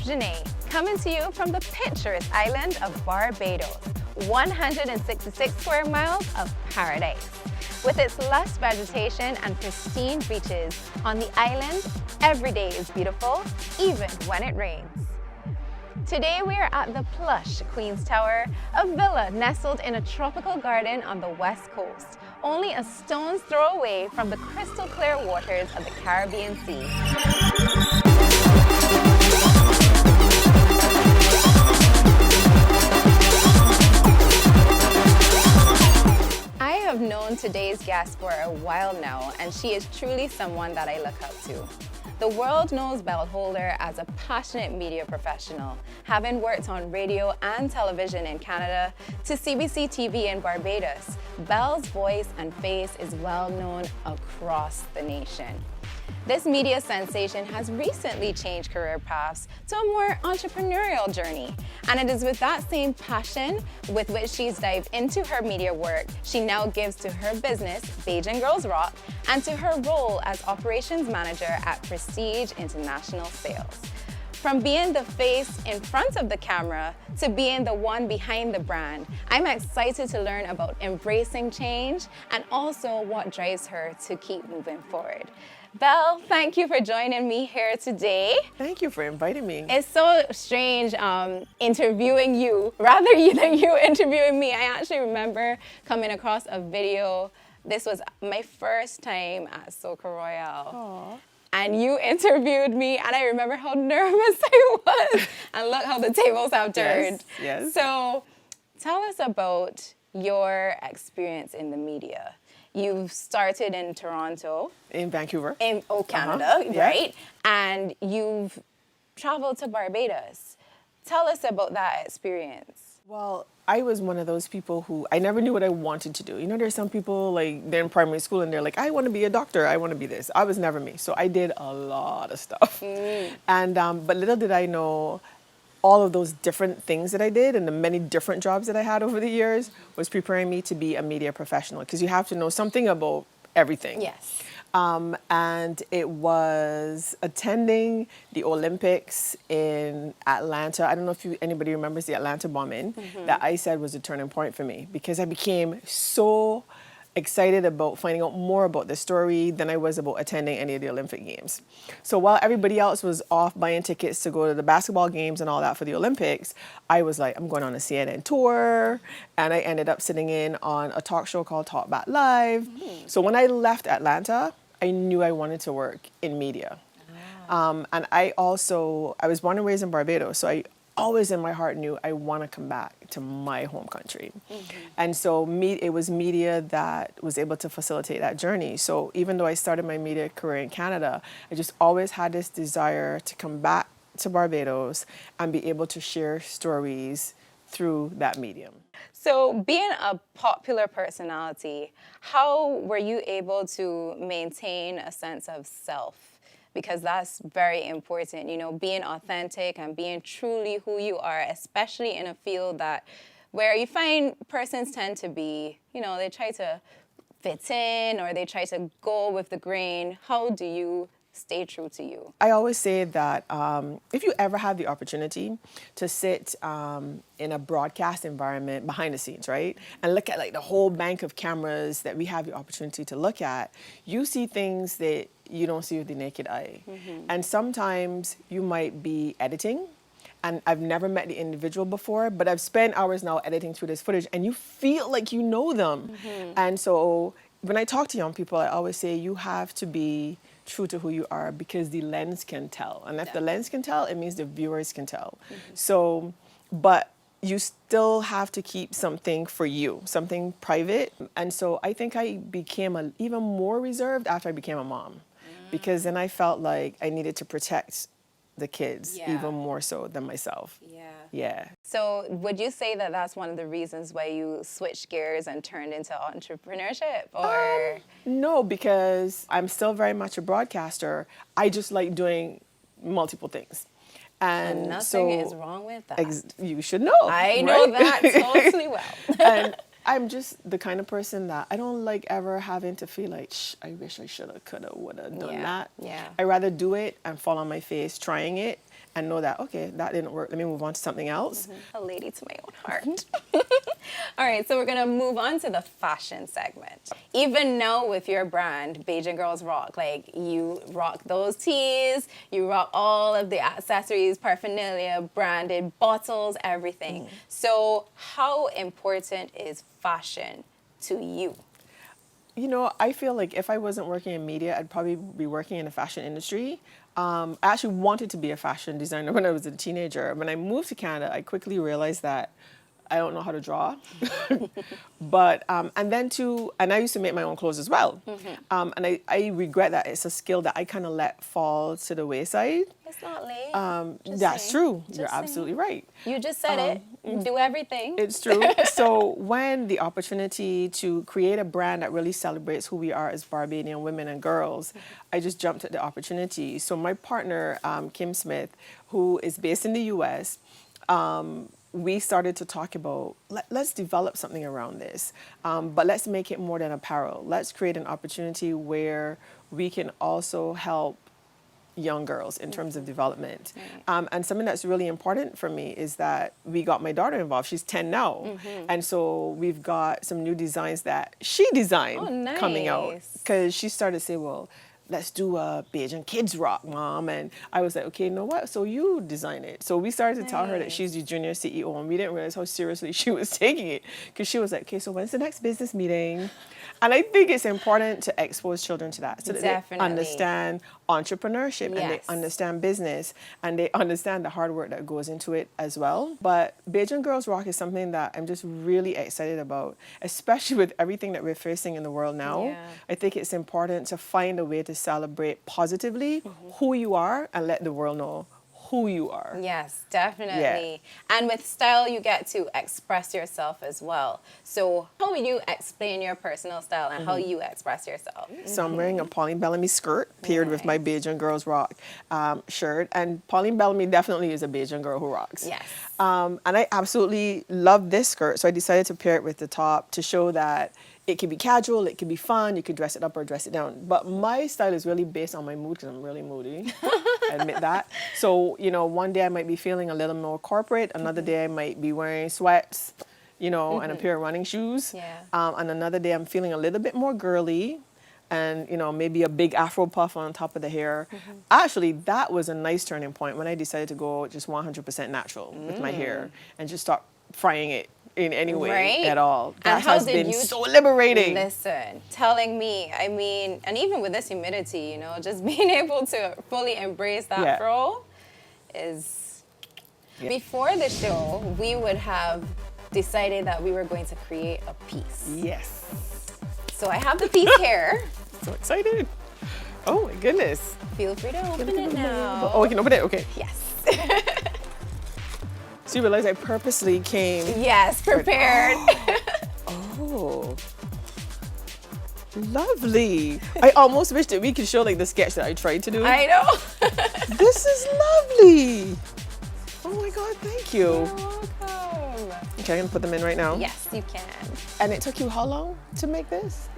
Zhané, coming to you from the picturesque island of Barbados, 166 square miles of paradise. With its lush vegetation and pristine beaches on the island, every day is beautiful, even when it rains. Today we are at the plush Queen's Tower, a villa nestled in a tropical garden on the west coast, only a stone's throw away from the crystal clear waters of the Caribbean Sea. I have known today's guest for a while now, and she is truly someone that I look up to. The world knows Belle Holder as a passionate media professional, having worked on radio and television in Canada to CBC TV in Barbados. Belle's voice and face is well known across the nation. This media sensation has recently changed career paths to a more entrepreneurial journey. And it is with that same passion with which she's dived into her media work, she now gives to her business, Beijing Girls Rock, and to her role as operations manager at Prestige International Sales. From being the face in front of the camera to being the one behind the brand, I'm excited to learn about embracing change and also what drives her to keep moving forward. Belle, thank you for joining me here today. Thank you for inviting me. It's so strange interviewing you rather than you interviewing me. I actually remember coming across a video. This was my first time at Soca Royale. Aww. And you interviewed me, and I remember how nervous I was. And look how the tables have turned. Yes. So tell us about your experience in the media. You've started in Toronto. In Vancouver. In Canada, Yeah. right? And you've traveled to Barbados. Tell us about that experience. Well, I was one of those people who, I never knew what I wanted to do. You know, there's some people, like, they're in primary school and they're like, I want to be a doctor, I want to be this. I was never me. So I did a lot of stuff. And, but little did I know, all of those different things that I did and the many different jobs that I had over the years was preparing me to be a media professional, because you have to know something about everything. Yes. And it was attending the Olympics in Atlanta. I don't know if anybody remembers the Atlanta bombing. That I said was a turning point for me, because I became so excited about finding out more about the story than I was about attending any of the Olympic Games. So while everybody else was off buying tickets to go to the basketball games and all that for the Olympics, I was like, I'm going on a CNN tour, and I ended up sitting in on a talk show called Talk Back Live. So when I left Atlanta, I knew I wanted to work in media. And I was born and raised in Barbados, so I always in my heart knew I want to come back to my home country. And so it was media that was able to facilitate that journey. So even though I started my media career in Canada, I just always had this desire to come back to Barbados and be able to share stories through that medium. So being a popular personality, how were you able to maintain a sense of self? Because that's very important, you know, being authentic and being truly who you are, especially in a field where you find persons tend to be, you know, they try to fit in or they try to go with the grain. How do you stay true to you? I always say that if you ever have the opportunity to sit in a broadcast environment behind the scenes, right, and look at like the whole bank of cameras that we have the opportunity to look at, you see things that you don't see with the naked eye. And sometimes you might be editing, and I've never met the individual before, but I've spent hours now editing through this footage, and you feel like you know them. And so when I talk to young people, I always say you have to be true to who you are, because the lens can tell. And if the lens can tell, it means the viewers can tell. So, but you still have to keep something for you, something private. And so I think I became even more reserved after I became a mom, because then I felt like I needed to protect the kids even more so than myself. Yeah. So would you say that that's one of the reasons why you switched gears and turned into entrepreneurship, or? No, because I'm still very much a broadcaster. I just like doing multiple things. And nothing is wrong with that. You should know. I know that totally well. And I'm just the kind of person that I don't like ever having to feel like, I wish I shoulda, coulda, woulda done that. Yeah. I rather do it and fall on my face trying it and know that, okay, that didn't work. Let me move on to something else. A lady to my own heart. All right, so we're gonna move on to the fashion segment. Even now with your brand, Bajan Girls Rock, like you rock those tees, you rock all of the accessories, paraphernalia, branded bottles, everything. So how important is fashion to you? You know, I feel like if I wasn't working in media, I'd probably be working in the fashion industry. I actually wanted to be a fashion designer when I was a teenager. When I moved to Canada, I quickly realized that I don't know how to draw. But, and then too, and I used to make my own clothes as well. And I regret that it's a skill that I kind of let fall to the wayside. It's not late. That's saying. true. Just You're saying. absolutely right. You just said it. Do everything. It's true. So when the opportunity to create a brand that really celebrates who we are as Barbadian women and girls, I just jumped at the opportunity. So my partner, Kim Smith, who is based in the US, we started to talk about, let's develop something around this, but let's make it more than apparel. Let's create an opportunity where we can also help young girls in terms of development. And something that's really important for me is that we got my daughter involved. She's 10 now. And so we've got some new designs that she designed coming out. Because she started to say, well, let's do a Bajan Kids Rock, Mom. And I was like, okay, you know what? So you design it. So we started to tell her that she's the junior CEO, and we didn't realize how seriously she was taking it. Because she was like, okay, so when's the next business meeting? And I think it's important to expose children to that so that they understand entrepreneurship and they understand business and they understand the hard work that goes into it as well. But Bajan Girls Rock is something that I'm just really excited about, especially with everything that we're facing in the world now. I think it's important to find a way to celebrate positively who you are and let the world know who you are. Yes, definitely. And with style, you get to express yourself as well. So how would you explain your personal style and how you express yourself? So I'm wearing a Pauline Bellamy skirt paired with my Bajan Girls Rock shirt. And Pauline Bellamy definitely is a Bajan girl who rocks. Yes. And I absolutely love this skirt. So I decided to pair it with the top to show that it can be casual, it can be fun, you could dress it up or dress it down. But my style is really based on my mood because I'm really moody. I admit that. So, you know, one day I might be feeling a little more corporate. Another day I might be wearing sweats, you know, and a pair of running shoes. And another day I'm feeling a little bit more girly and, you know, maybe a big Afro puff on top of the hair. Actually, that was a nice turning point when I decided to go just 100% natural with my hair and just stop frying it in any way at all. That has been so liberating. Listen, telling me, I mean, and even with this humidity, you know, just being able to fully embrace that fro is... Before the show, we would have decided that we were going to create a piece. Yes. So I have the piece here. So excited. Oh my goodness. Feel free to open it now. Oh, we can open it? Okay. Yes. So you realize I purposely came... Yes, prepared. Oh. Lovely. I almost wish that we could show like the sketch that I tried to do. I know. This is lovely. Oh my God, thank you. You're welcome. Okay, I'm gonna put them in right now. Yes, you can. And it took you how long to make this?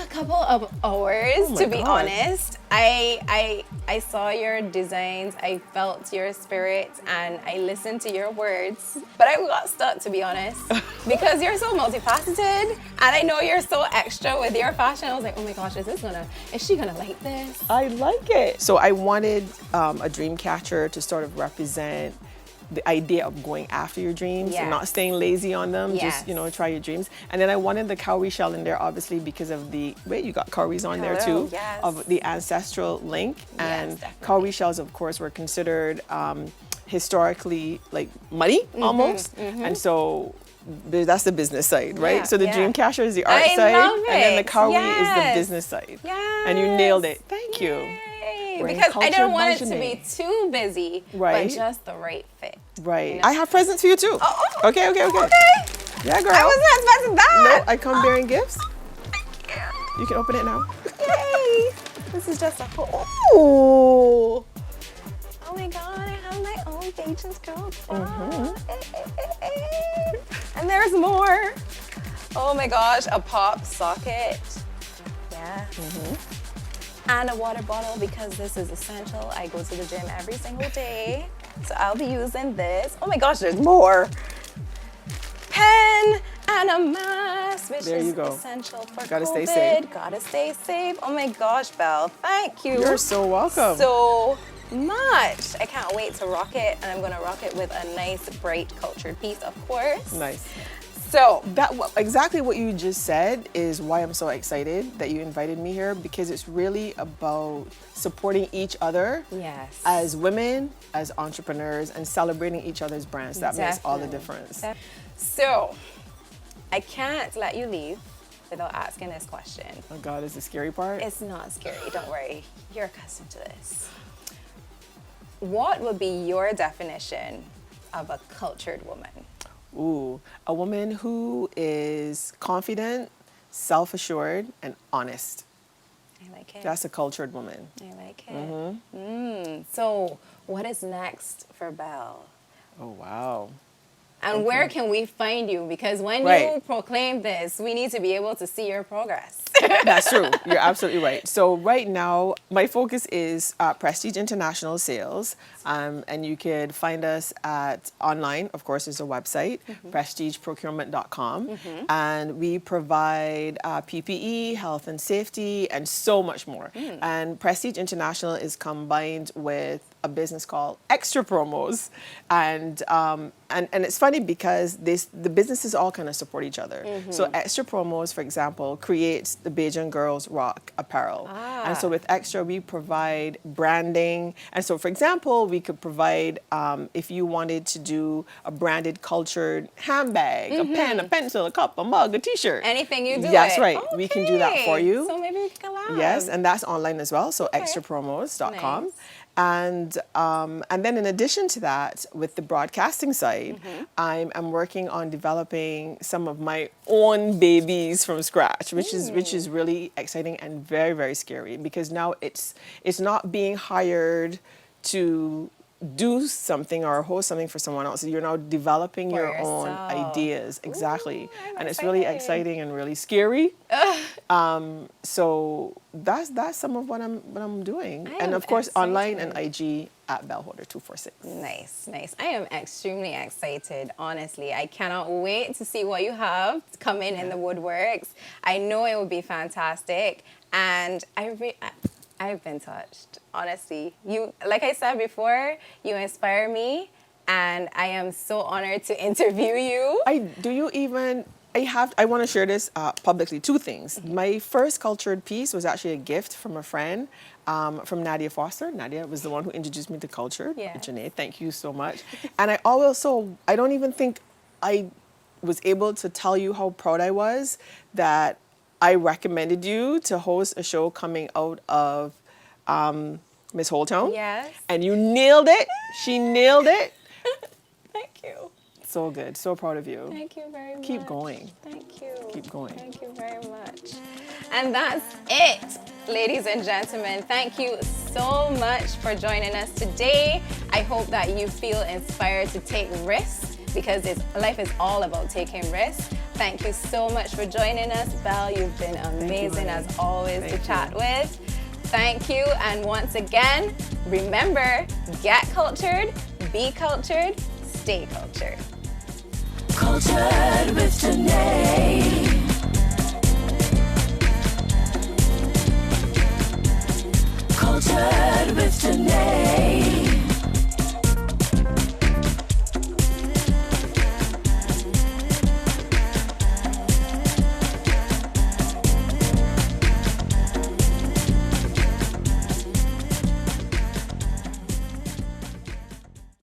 A couple of hours, to be honest. I saw your designs, I felt your spirit, and I listened to your words. But I got stuck, to be honest, because you're so multifaceted, and I know you're so extra with your fashion. I was like, oh my gosh, is she gonna like this? I like it. So I wanted a dream catcher to sort of represent the idea of going after your dreams and not staying lazy on them. Just, you know, try your dreams. And then I wanted the cowrie shell in there, obviously, because of the, wait, you got cowries on there too, of the ancestral link. And cowrie shells, of course, were considered historically like money almost. And so that's the business side, right? So the dream catcher is the art side, and then the cowrie is the business side. And you nailed it. Thank you. Because I didn't want it to be too busy, but just the right fit. Right. You know? I have presents for you too. Okay. Okay. Yeah, girl. I wasn't expecting that. No, I come bearing gifts. Thank you. You can open it now. Yay. This is just a whole... Oh my God, I have my own Bajan's Girls Rock. And there's more. Oh my gosh, a pop socket. Yeah. And a water bottle because this is essential. I go to the gym every single day. So I'll be using this. Oh my gosh, there's more. Pen and a mask, which There is you go. essential for Gotta COVID. stay safe. Gotta stay safe. Oh my gosh, Belle, thank you. You're so welcome. So much. I can't wait to rock it, and I'm gonna rock it with a nice, bright, cultured piece, of course. Nice. So Exactly what you just said is why I'm so excited that you invited me here, because it's really about supporting each other yes, as women, as entrepreneurs, and celebrating each other's brands. That makes all the Definitely. difference. So I can't let you leave without asking this question. Oh God, is the scary part? It's not scary, don't worry. You're accustomed to this. What would be your definition of a cultured woman? Ooh, a woman who is confident, self-assured, and honest. I like it. That's a cultured woman. I like it. So what is next for Belle? Oh, wow. And where can we find you? Because when you Right. proclaim this, we need to be able to see your progress. That's true. You're absolutely right. So right now, my focus is Prestige International Sales, and you could find us at online. Of course, is a website, prestigeprocurement.com, and we provide PPE, health and safety, and so much more. And Prestige International is combined with a business called Extra Promos, and it's funny because the businesses all kind of support each other. So Extra Promos, for example, creates the Bajan Girls Rock apparel, and so with Extra we provide branding. And so, for example, we could provide if you wanted to do a branded cultured handbag, a pen, a pencil, a cup, a mug, a T-shirt. Anything you do. That's right. We can do that for Okay. you. So maybe we can collab. Yes, and that's online as well. So extrapromos.com. Nice. And then in addition to that, with the broadcasting side, I'm working on developing some of my own babies from scratch, which is really exciting and very, very scary, because now it's not being hired to do something or host something for someone else. You're now developing For your own yourself. ideas. Exactly. I'm And it's really excited. exciting and really scary. So that's some of what I'm doing. I And am of course, online and excited. IG at Belle Holder 246. Nice, nice. I am extremely excited, honestly. I cannot wait to see what you have coming in the woodworks. I know it will be fantastic. And I've been touched, honestly. You, like I said before, you inspire me, and I am so honored to interview you. I want to share this publicly. Two things. My first cultured piece was actually a gift from a friend, from Nadia Foster. Nadia was the one who introduced me to culture. Yeah. Zhané, thank you so much. And I don't even think I was able to tell you how proud I was that I recommended you to host a show coming out of Miss Holtown. Yes. And you nailed it. She nailed it. Thank you. So good. So proud of you. Thank you very much. Keep going. Thank you. Keep going. Thank you very much. And that's it, ladies and gentlemen. Thank you so much for joining us today. I hope that you feel inspired to take risks, because life is all about taking risks. Thank you so much for joining us. Belle, you've been amazing as always to chat with. Thank you. And once again, remember, get cultured, be cultured, stay cultured. Cultured with Zhané. Cultured with Zhané.